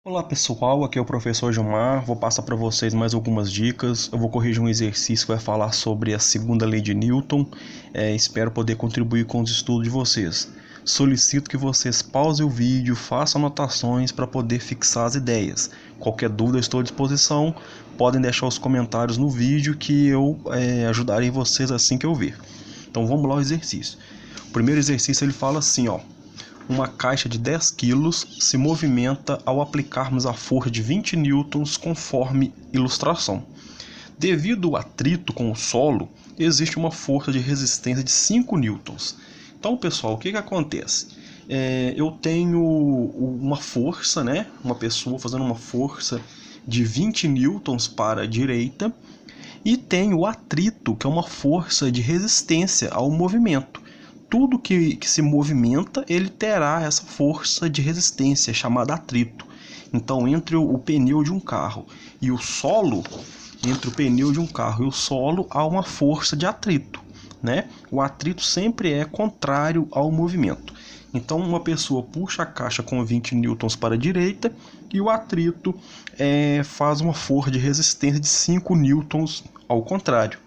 Olá pessoal, aqui é o professor Gilmar, vou passar para vocês mais algumas dicas. Eu vou corrigir um exercício que vai falar sobre a segunda lei de Newton. Espero poder contribuir com os estudos de vocês. Solicito que vocês pausem o vídeo, façam anotações para poder fixar as ideias. Qualquer dúvida estou à disposição, podem deixar os comentários no vídeo que eu ajudarei vocês assim que eu ver. Então vamos lá ao exercício. O primeiro exercício ele fala assim, ó. Uma caixa de 10 kg se movimenta ao aplicarmos a força de 20 newtons conforme ilustração. Devido ao atrito com o solo, existe uma força de resistência de 5 newtons. Então, pessoal, o que acontece? Eu tenho uma força, né? Uma pessoa fazendo uma força de 20 newtons para a direita e tenho o atrito, que é uma força de resistência ao movimento. Tudo que se movimenta, ele terá essa força de resistência, chamada atrito. Então, entre o pneu de um carro e o solo, entre o pneu de um carro e o solo, há uma força de atrito, né? O atrito sempre é contrário ao movimento. Então, uma pessoa puxa a caixa com 20 newtons para a direita e o atrito faz uma força de resistência de 5 newtons ao contrário.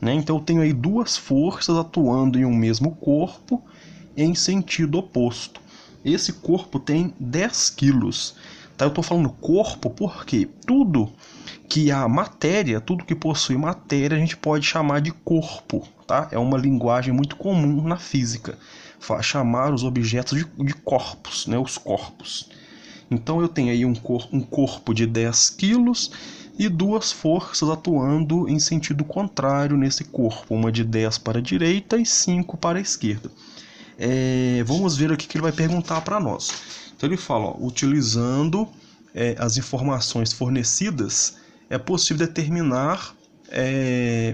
Então eu tenho aí duas forças atuando em um mesmo corpo em sentido oposto. Esse corpo tem 10 quilos. Tá? Eu estou falando corpo porque tudo que há matéria, tudo que possui matéria, a gente pode chamar de corpo. Tá? É uma linguagem muito comum na física, chamar os objetos de corpos, né? Os corpos. Então eu tenho aí um corpo de 10 quilos e duas forças atuando em sentido contrário nesse corpo, uma de 10 para a direita e 5 para a esquerda. Vamos ver o que ele vai perguntar para nós. Então ele fala, ó, utilizando as informações fornecidas, é possível determinar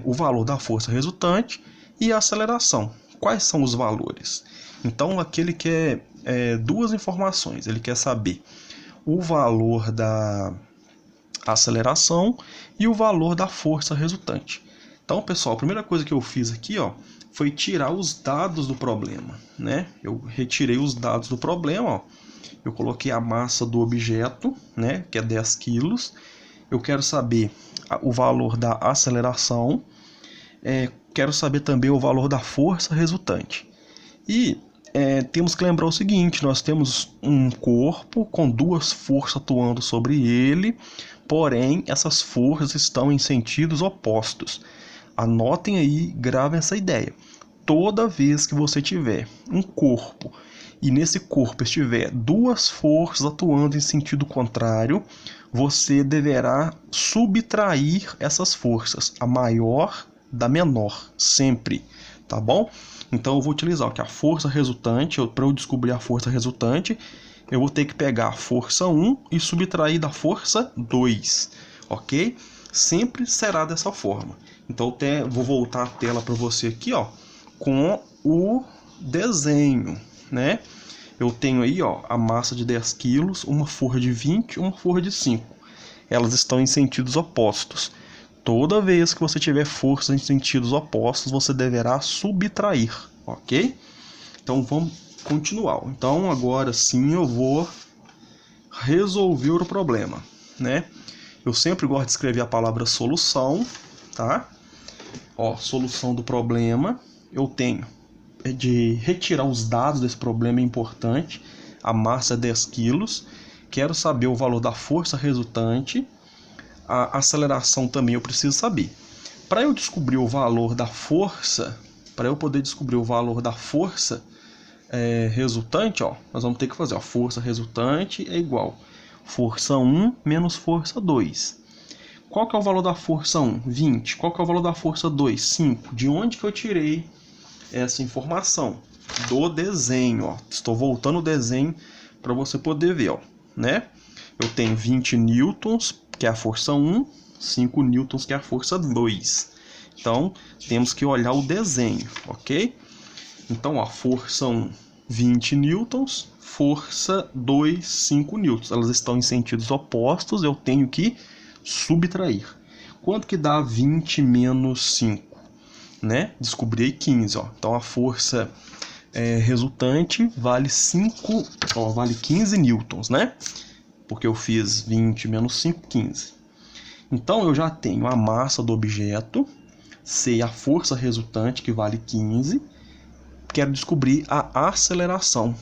o valor da força resultante e a aceleração. Quais são os valores? Então aqui ele quer duas informações, ele quer saber o valor da aceleração e o valor da força resultante. Então, pessoal, a primeira coisa que eu fiz aqui, ó, foi tirar os dados do problema, né? Eu retirei os dados do problema, ó. Eu coloquei a massa do objeto, né, que é 10 quilos. Eu quero saber o valor da aceleração. Quero saber também o valor da força resultante. E temos que lembrar o seguinte, nós temos um corpo com duas forças atuando sobre ele, porém essas forças estão em sentidos opostos. Anotem aí, gravem essa ideia. Toda vez que você tiver um corpo e nesse corpo estiver duas forças atuando em sentido contrário, você deverá subtrair essas forças, a maior da menor, sempre, tá bom? Então eu vou utilizar o que a força resultante, para eu descobrir a força resultante, eu vou ter que pegar a força 1 e subtrair da força 2, ok? Sempre será dessa forma. Então vou voltar a tela para você aqui, ó, com o desenho, né? Eu tenho aí, ó, a massa de 10 quilos, uma força de 20 e uma força de 5. Elas estão em sentidos opostos. Toda vez que você tiver forças em sentidos opostos, você deverá subtrair, ok? Então vamos continuar. Então agora sim eu vou resolver o problema, né? Eu sempre gosto de escrever a palavra solução, tá? Ó, solução do problema. Eu tenho de retirar os dados desse problema, é importante. A massa é 10 quilos. Quero saber o valor da força resultante. A aceleração também eu preciso saber. Para eu descobrir o valor da força, para eu poder descobrir o valor da força resultante, ó, nós vamos ter que fazer, ó, força resultante é igual força 1 menos força 2. Qual que é o valor da força 1? 20. Qual que é o valor da força 2? 5. De onde que eu tirei essa informação? Do desenho, ó. Estou voltando o desenho para você poder ver, ó, né? Eu tenho 20 newtons, que é a força 1, 5 newtons, que é a força 2. Então, temos que olhar o desenho, ok? Então, a força 1, 20 newtons, força 2, 5 newtons. Elas estão em sentidos opostos, eu tenho que subtrair. Quanto que dá 20 menos 5? Né? Descobri 15, ó. Então, a força resultante vale 5, ó, vale 15 newtons, né? porque eu fiz 20 menos 5, 15. Então eu já tenho a massa do objeto, sei a força resultante, que vale 15. Quero descobrir a aceleração.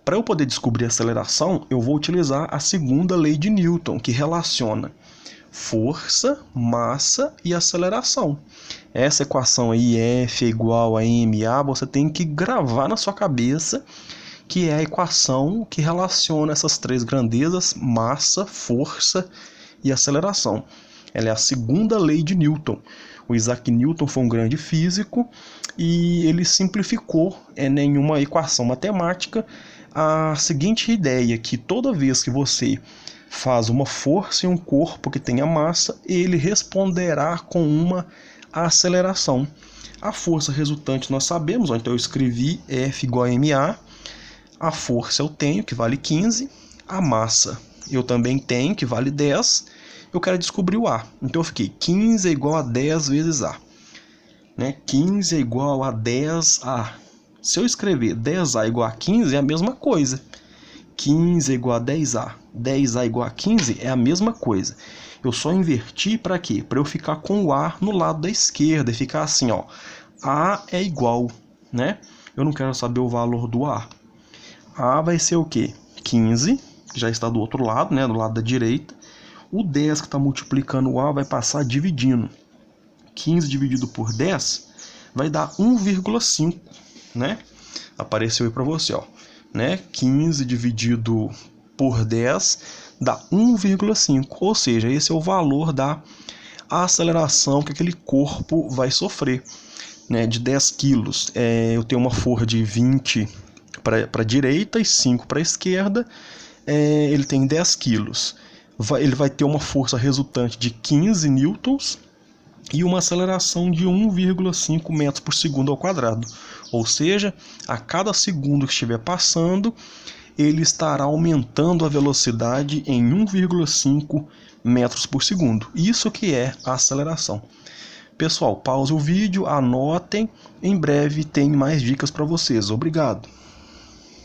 Para eu poder descobrir a aceleração, eu vou utilizar a segunda lei de Newton, que relaciona força, massa e aceleração. Essa equação aí, F é igual a ma, você tem que gravar na sua cabeça, que é a equação que relaciona essas três grandezas, massa, força e aceleração. Ela é a segunda lei de Newton. O Isaac Newton foi um grande físico e ele simplificou em uma equação matemática a seguinte ideia, que toda vez que você faz uma força em um corpo que tenha massa, ele responderá com uma aceleração. A força resultante nós sabemos, então eu escrevi F igual a ma. A força eu tenho, que vale 15. A massa eu também tenho, que vale 10. Eu quero descobrir o A. Então eu fiquei 15 é igual a 10 vezes A. 15 é igual a 10A. Se eu escrever 10A igual a 15, é a mesma coisa. 15 é igual a 10A. 10A igual a 15 é a mesma coisa. Eu só inverti para quê? Para eu ficar com o A no lado da esquerda e ficar assim, ó. A é igual, né? Eu não quero saber o valor do A. A vai ser o quê? 15, que já está do outro lado, né? Do lado da direita. O 10 que está multiplicando o A vai passar dividindo. 15 dividido por 10 vai dar 1,5, né? Apareceu aí para você, ó, né? 15 dividido por 10 dá 1,5, ou seja, esse é o valor da aceleração que aquele corpo vai sofrer, né? De 10 quilos. Eu tenho uma força de 20 para a direita e 5 para a esquerda. Ele tem 10 quilos. Ele vai ter uma força resultante de 15 newtons e uma aceleração de 1,5 metros por segundo ao quadrado. Ou seja, a cada segundo que estiver passando, ele estará aumentando a velocidade em 1,5 metros por segundo. Isso que é a aceleração. Pessoal, pause o vídeo, anotem. Em breve tem mais dicas para vocês. Obrigado.